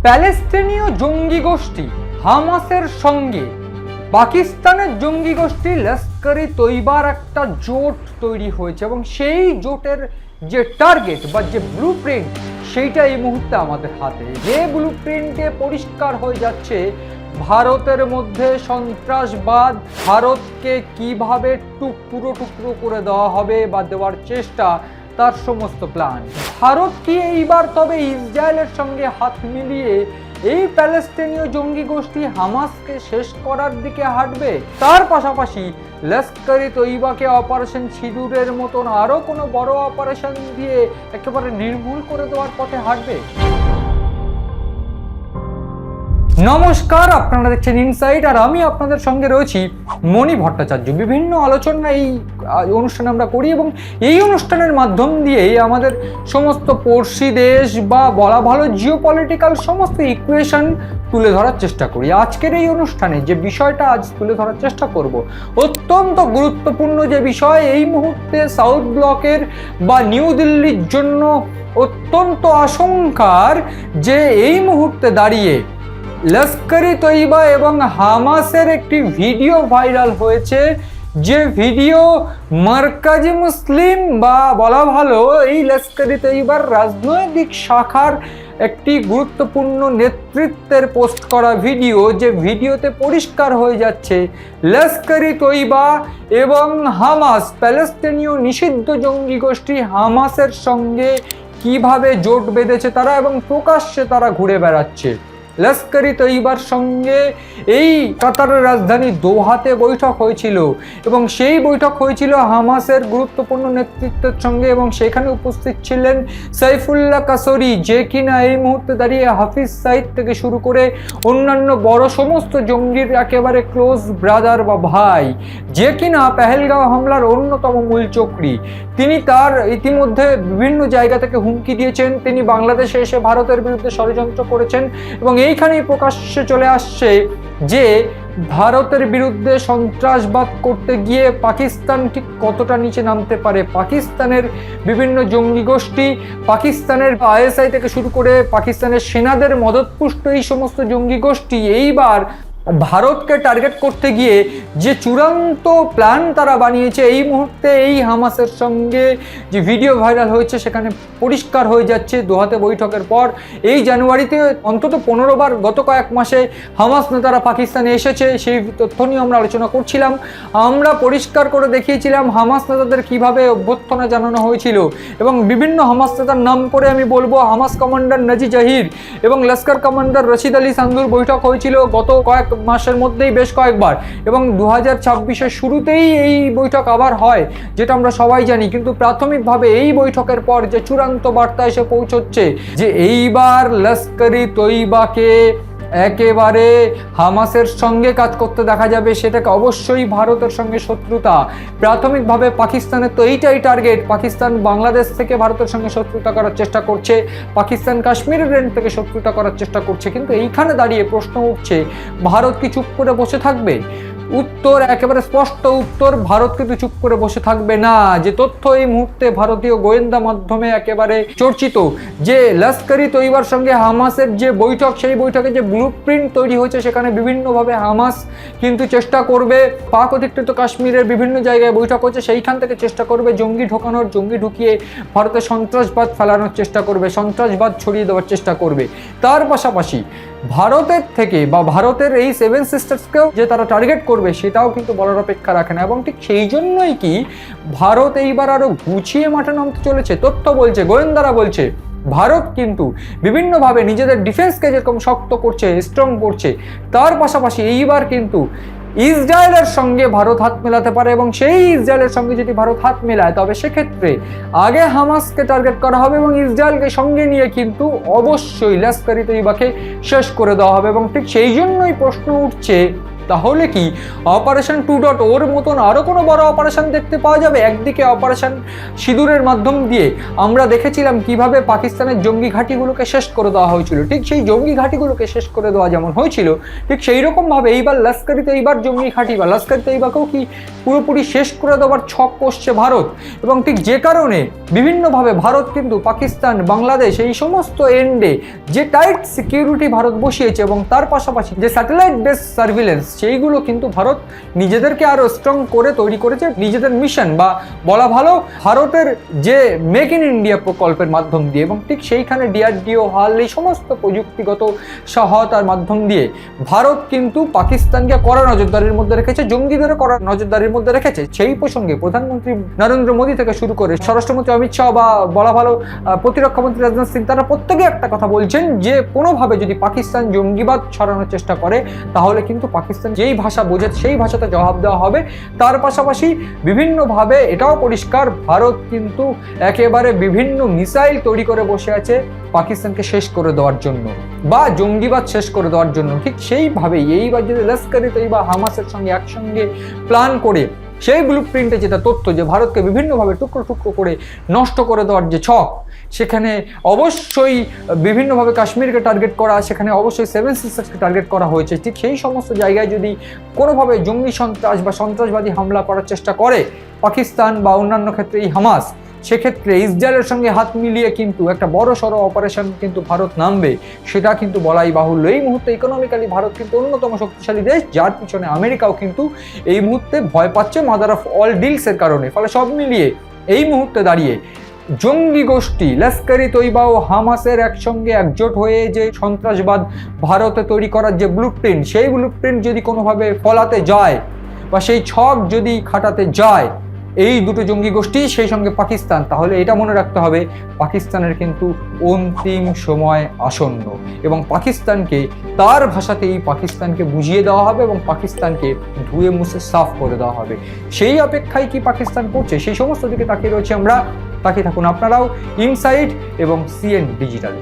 প্যালেস্টিনীয় জঙ্গি গোষ্ঠী হামাসের সঙ্গে পাকিস্তানের জঙ্গি গোষ্ঠী লস্করে তৈবার একটা জোট তৈরি হয়েছে এবং সেই জোটের যে টার্গেট বা যে ব্লুপ্রিন্ট সেইটা এই মুহূর্তে আমাদের হাতে। যে ব্লুপ্রিন্টে পরিষ্কার হয়ে যাচ্ছে ভারতের মধ্যে সন্ত্রাসবাদ, ভারতকে কিভাবে টুকরো টুকরো করে দেওয়া হবে বা দেওয়ার চেষ্টা, তার সমস্ত প্ল্যান। ভারত কি এইবার তবে ইসরায়েলের সঙ্গে হাত মিলিয়ে এই প্যালেস্টিনীয় জঙ্গি গোষ্ঠী হামাসকে শেষ করার দিকে হাঁটবে? তার পাশাপাশি লস্করে তৈবাকে অপারেশন সিঁদুরের মতন আরো কোনো বড় অপারেশন দিয়ে একেবারে নির্মূল করে দেওয়ার পথে হাঁটবে? নমস্কার, আপনারা দেখছেন ইনসাইট আর আমি আপনাদের সঙ্গে রয়েছি মণি ভট্টাচার্য। বিভিন্ন আলোচনা এই অনুষ্ঠানে আমরা করি এবং এই অনুষ্ঠানের মাধ্যম দিয়েই আমাদের সমস্ত পড়শি দেশ বা বলা ভালো জিওপলিটিক্যাল সমস্ত ইকুয়েশন তুলে ধরার চেষ্টা করি। আজকের এই অনুষ্ঠানে যে বিষয়টা আজ তুলে ধরার চেষ্টা করব, অত্যন্ত গুরুত্বপূর্ণ যে বিষয়, এই মুহূর্তে সাউথ ব্লকের বা নিউ দিল্লির জন্য অত্যন্ত আশঙ্কার যে এই মুহূর্তে দাঁড়িয়ে লস্করে তৈবা এবং হামাসের একটি ভিডিও ভাইরাল হয়েছে, যে ভিডিও মার্কাজি মুসলিম বা বলা ভালো এই লস্করে তৈবার রাজনৈতিক শাখার একটি গুরুত্বপূর্ণ নেতৃত্বের পোস্ট করা ভিডিও, যে ভিডিওতে পরিষ্কার হয়ে যাচ্ছে লস্করে তৈবা এবং হামাস, প্যালেস্টিনীয় নিষিদ্ধ জঙ্গি গোষ্ঠী হামাসের সঙ্গে কিভাবে জোট বেঁধেছে তারা এবং প্রকাশ্যে তারা ঘুরে বেড়াচ্ছে। লস্করে তৈবার সঙ্গে এই কাতারের রাজধানী দোহাতে বৈঠক হয়েছিল এবং সেই বৈঠক হয়েছিল হামাসের গুরুত্বপূর্ণ নেতৃত্বের সঙ্গে এবং সেখানে উপস্থিত ছিলেন সাইফুল্লাহ কাসরি, যে কিনা এই মুহূর্তে দাঁড়িয়ে হাফিজ সাইদ থেকে শুরু করে অন্যান্য বড় সমস্ত জঙ্গির একেবারে ক্লোজ ব্রাদার বা ভাই, যে কিনা পেহেলগাঁও হামলার অন্যতম মূল চক্রী। তিনি তার ইতিমধ্যে বিভিন্ন জায়গা থেকে হুমকি দিয়েছেন, তিনি বাংলাদেশে এসে ভারতের বিরুদ্ধে ষড়যন্ত্র করেছেন এবং এইখানেই প্রকাশ্যে চলে আসছে যে ভারতের বিরুদ্ধে সন্ত্রাসবাদ করতে গিয়ে পাকিস্তান ঠিক কতটা নিচে নামতে পারে। পাকিস্তানের বিভিন্ন জঙ্গি গোষ্ঠী, পাকিস্তানের আইএসআই থেকে শুরু করে পাকিস্তানের সেনাদের মদতপুষ্ট এই সমস্ত জঙ্গি গোষ্ঠী এইবার ভারতকে টার্গেট করতে গিয়ে যে চূড়ান্ত প্ল্যান তারা বানিয়েছে, এই মুহূর্তে এই হামাসের সঙ্গে যে ভিডিও ভাইরাল হয়েছে সেখানে পরিষ্কার হয়ে যাচ্ছে। দোহাতে বৈঠকের পর এই জানুয়ারিতে অন্তত 15 বার গত কয়েক মাসে হামাস নেতারা পাকিস্তানে এসেছে, সেই তথ্য নিয়ে আমরা আলোচনা করছিলাম। আমরা পরিষ্কার করে দেখিয়েছিলাম হামাস নেতাদের কিভাবে অভ্যর্থনা জানানো হয়েছিল এবং বিভিন্ন হামাস নেতার নাম করে আমি বলবো, হামাস কমান্ডার নাজি জাহির এবং লস্কর কমান্ডার রশিদ আলী সান্দুর বৈঠক হয়েছিল গত কয়েক মাসের মধ্যেই বেশ কয়েকবার এবং 2026-এর শুরুতেই এই বৈঠক আবার হয়, যেটা আমরা সবাই জানি। কিন্তু প্রাথমিকভাবে এই বৈঠকের পর যে চূড়ান্ত বার্তা এসে পৌঁছচ্ছে যে এইবার লস্করে তৈবাকে একেবারে হামাসের সঙ্গে কাজ করতে দেখা যাবে, সেটাকে অবশ্যই ভারতের সঙ্গে শত্রুতা। প্রাথমিকভাবে পাকিস্তানের তো এইটাই টার্গেট, পাকিস্তান বাংলাদেশ থেকে ভারতের সঙ্গে শত্রুতা করার চেষ্টা করছে, পাকিস্তান কাশ্মীরের রেঞ্জ থেকে শত্রুতা করার চেষ্টা করছে। কিন্তু এইখানে দাঁড়িয়ে প্রশ্ন উঠছে, ভারত কি চুপ করে বসে থাকবে? উত্তর একেবারে স্পষ্ট উত্তর, ভারত কিন্তু চুপ করে বসে থাকবে না। যে তথ্য এই মুহূর্তে ভারতীয় গোয়েন্দা মাধ্যমে একেবারে চর্চিত, যে লস্করে তৈবার সঙ্গে হামাসের যে বৈঠক, সেই বৈঠকে যে ব্লুপ্রিন্ট তৈরি হয়েছে, সেখানে বিভিন্নভাবে হামাস কিন্তু চেষ্টা করবে, পাক অধিকৃত কাশ্মীরের বিভিন্ন জায়গায় বৈঠক হচ্ছে, সেইখান থেকে চেষ্টা করবে জঙ্গি ঢোকানোর, জঙ্গি ঢুকিয়ে ভারতে সন্ত্রাসবাদ ফেলানোর চেষ্টা করবে, সন্ত্রাসবাদ ছড়িয়ে দেওয়ার চেষ্টা করবে। তার পাশাপাশি ভারতের থেকে বা ভারতের এই 7 সিস্টার্সকেও যে তারা টার্গেট করবে সেটাও কিন্তু বলার অপেক্ষা রাখে না এবং ঠিক সেই জন্যই কি ভারত এইবার আরো গুছিয়ে মাঠে নামতে চলেছে। তথ্য বলছে, গোয়েন্দারা বলছে, ভারত কিন্তু বিভিন্নভাবে নিজেদের ডিফেন্সকে যেরকম শক্ত করছে, স্ট্রং করছে, তার পাশাপাশি এইবার কিন্তু ইসরায়েলের সঙ্গে ভারত হাত মেলাতে পারে এবং সেই ইসরায়েলের সঙ্গে যদি ভারত হাত মেলায় তবে সেক্ষেত্রে আগে হামাসকে টার্গেট করা হবে এবং ইসরায়েলকে সঙ্গে নিয়ে কিন্তু অবশ্যই লস্করে তৈবাকে শেষ করে দেওয়া হবে। এবং ঠিক সেই জন্যই প্রশ্ন উঠছে তাহলে কি অপারেশন 2.0 মতন আরও কোনো বড় অপারেশন দেখতে পাওয়া যাবে? একদিকে অপারেশন সিঁদুরের মাধ্যম দিয়ে আমরা দেখেছিলাম কিভাবে পাকিস্তানের জঙ্গি ঘাঁটিগুলোকে শেষ করে দেওয়া হয়েছিল, ঠিক সেই জঙ্গি ঘাঁটিগুলোকে শেষ করে দেওয়া যেমন হয়েছিল, ঠিক সেই রকমভাবে এইবার লস্করি তৈবার জঙ্গি ঘাঁটি বা লস্করি তৈবাকেও কি পুরোপুরি শেষ করে দেওয়ার ছক কষছে ভারত। এবং ঠিক যে কারণে বিভিন্নভাবে ভারত কিন্তু পাকিস্তান, বাংলাদেশ এই সমস্ত এন্ডে যে টাইট সিকিউরিটি ভারত বসিয়েছে এবং তার পাশাপাশি যে স্যাটেলাইট বেস সার্ভিলেন্স, সেইগুলো কিন্তু ভারত নিজেদেরকে আরও স্ট্রং করে তৈরি করেছে নিজেদের মিশন বা বলা ভালো ভারতের যে মেক ইন ইন্ডিয়া প্রকল্পের মাধ্যম দিয়ে। এবং ঠিক সেইখানে ডিআরডিও, হাল এই সমস্ত প্রযুক্তিগত সহায়তার মাধ্যম দিয়ে ভারত কিন্তু পাকিস্তানকে কড়া নজরদারির মধ্যে রেখেছে, জঙ্গিদেরও কড়া নজরদারির মধ্যে রেখেছে। সেই প্রসঙ্গে প্রধানমন্ত্রী নরেন্দ্র মোদী থেকে শুরু করে স্বরাষ্ট্রমন্ত্রী অমিত শাহ বা বলা ভালো প্রতিরক্ষা মন্ত্রী রাজনাথ সিং, তারা প্রত্যেকে একটা কথা বলছেন যে কোনোভাবে যদি পাকিস্তান জঙ্গিবাদ ছড়ানোর চেষ্টা করে তাহলে কিন্তু পাকিস্তান যেই ভাষা বোঝে সেই ভাষাতে জবাব দেওয়া হবে। তার পাশাপাশি বিভিন্নভাবে এটাও পরিষ্কার ভারত কিন্তু একেবারে বিভিন্ন মিসাইল তৈরি করে বসে আছে পাকিস্তানকে শেষ করে দেওয়ার জন্য বা জঙ্গিবাদ শেষ করে দেওয়ার জন্য। ঠিক সেইভাবেই এইবার যদি লস্করি তৈবা হামাসের সঙ্গে একসঙ্গে প্ল্যান করে সেই ব্লু প্রিন্টে যেটা তথ্য যে ভারতকে বিভিন্নভাবে টুকরো টুকরো করে নষ্ট করে দেওয়ার যে ছক, সেখানে অবশ্যই বিভিন্নভাবে কাশ্মীরকে টার্গেট করা, সেখানে অবশ্যই 7 সিস্টার্সকে টার্গেট করা হয়েছে। ঠিক সেই সমস্ত জায়গায় যদি কোনোভাবে জঙ্গি সন্ত্রাস বা সন্ত্রাসবাদী হামলা করার চেষ্টা করে পাকিস্তান বা অন্যান্য ক্ষেত্রে এই হামাস, সেক্ষেত্রে ইসরায়েলের সঙ্গে হাত মিলিয়ে কিন্তু একটা বড় সড়ো অপারেশন কিন্তু ভারত নামবে, সেটা কিন্তু বলাই বাহুল্য। এই মুহূর্তে ইকোনমিক্যালি ভারত কিন্তু অন্যতম শক্তিশালী দেশ, যার পিছনে আমেরিকাও কিন্তু এই মুহূর্তে ভয় পাচ্ছে মাদার অফ অল ডিলসের কারণে। ফলে সব মিলিয়ে এই মুহূর্তে দাঁড়িয়ে জঙ্গি গোষ্ঠী লস্করি তৈবা ও হামাসের একসঙ্গে একজোট হয়ে যে সন্ত্রাসবাদ ভারতে তৈরি করার যে ব্লুপ্রিন্ট, সেই ব্লুপ্রিন্ট যদি কোনোভাবে ফলাতে যায় বা সেই ছক যদি খাটাতে যায় এই দুটো জঙ্গি গোষ্ঠী সেই সঙ্গে পাকিস্তান, তাহলে এটা মনে রাখতে হবে পাকিস্তানের কিন্তু অন্তিম সময় আসন্ন এবং পাকিস্তানকে তার ভাষাতেই পাকিস্তানকে বুঝিয়ে দেওয়া হবে এবং পাকিস্তানকে ধুয়ে মুছে সাফ করে দেওয়া হবে। সেই অপেক্ষায় কি পাকিস্তান করছে সেই সমস্ত দিকে তাকিয়ে রয়েছে আমরা। তাকিয়ে থাকুন আপনারাও ইনসাইট এবং সিএন ডিজিটাল।